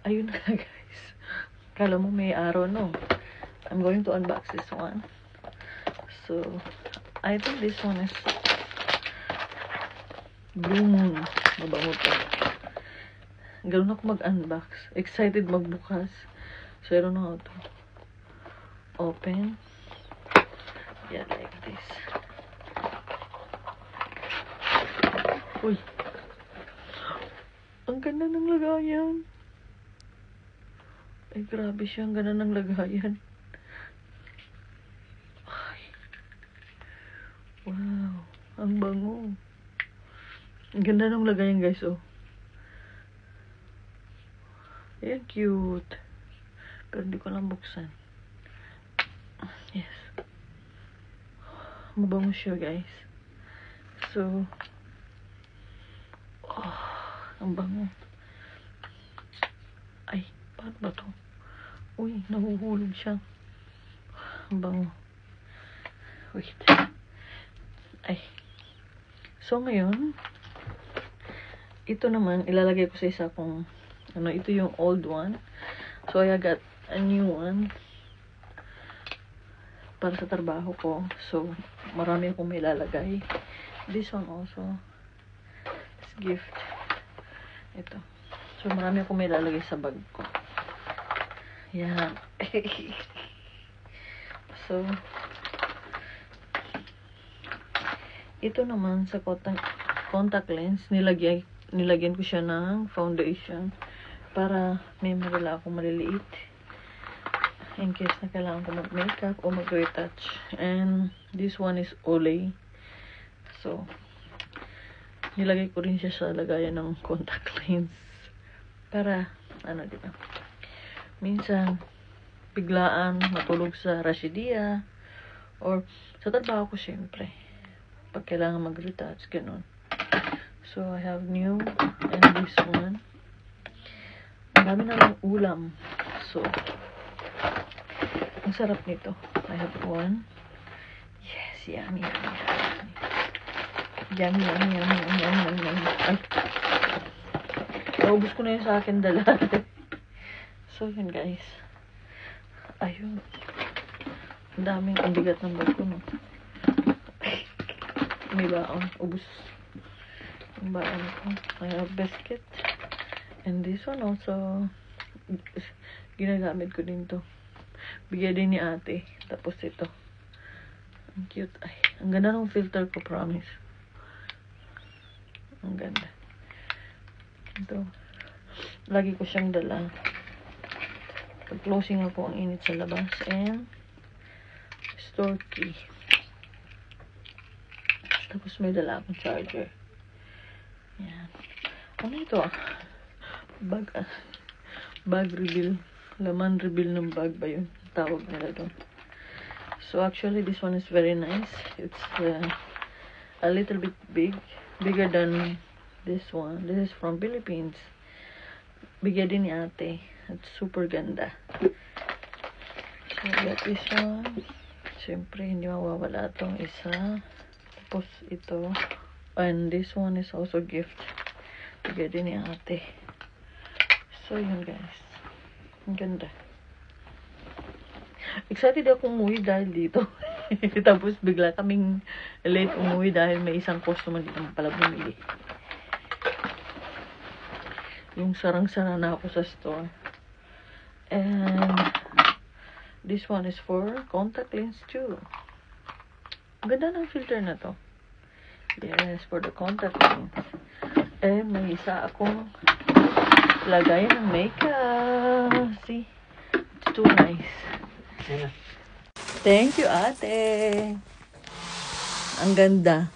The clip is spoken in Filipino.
Ayun na guys. Kala mo may araw, no? I'm going to unbox this one. So, I think this one is Blue Moon. Mabango to. Ganun ako mag-unbox. Excited magbukas. So, I don't know how to open. Yeah, like this. Uy. Ang ganda ng lagayan. Ay, grabe siya. Ang ganda ng lagayan. Ay. Wow. Ang bango. Ang ganda ng lagayan, guys, oh. Ayan, cute. Pero hindi ko lang buksan. Yes. Mabango siya, guys. So, oh, ang bango. Ay, paano ba to? Uy, nahuhulog siya. Ang bango. Wait. Ay. So, ngayon, ito naman, ilalagay ko sa isa kong, ito yung old one. So, I got a new one para sa trabaho ko. So, marami akong may lalagay. This one also. This gift. Ito. So, marami akong may lalagay sa bag ko. Yan. So, ito naman sa contact lens, nilagyan ko siya ng foundation para may marila akong maliliit in case na kailangan ko mag-makeup o mag-retouch. And this one is Olay. So, nilagay ko rin siya sa lagayan ng contact lens para, diba? Minsan, biglaan matulog sa Rashidia or sa trabaho ko, syempre. Pag kailangan mag-retouch, ganun. So, I have new and this one. Ang dami naman ulam. So, ang sarap nito. I have one. Yes, yummy, yummy, yummy. Yummy, yummy, yummy, yummy, yummy, yummy. Ay. Naubos ko na yun sa akin dala. So, yun guys. Ayun. Ang daming ang bigat ng bag ko, no? May baon. Ubus. Ang baon ko. I have biscuit. And this one also, ginagamit ko din to. Bigay din ni ate. Tapos ito. Ang cute. Ay, ang ganda ng filter ko, promise. Ang ganda. Ito. Lagi ko siyang dala. Pag closing ako, ang init sa labas. And store key. Tapos may dala akong charger. Yan. Ano ito ah? Bag reveal. Laman reveal ng bag ba yun? Tawag nila doon. So actually, this one is very nice. It's a little bit big. Bigger than this one. This is from Philippines. Bigyan din ni ate. It's super ganda. So, I got this one. Siyempre, hindi mawawala itong isa. Tapos, ito. And this one is also gift. Bigyan din ni ate. So, yun guys. Ang ganda. Excited ako umuwi dahil dito. Tapos, bigla kaming late umuwi dahil may isang customer dito pala bumili. Yung sarang-sara na ako sa store. And this one is for contact lens too. Ang ganda ng filter na to. Yes, for the contact lens. And may isa akong lagayan ng makeup. See? It's too nice. Thank you, ate. Ang ganda.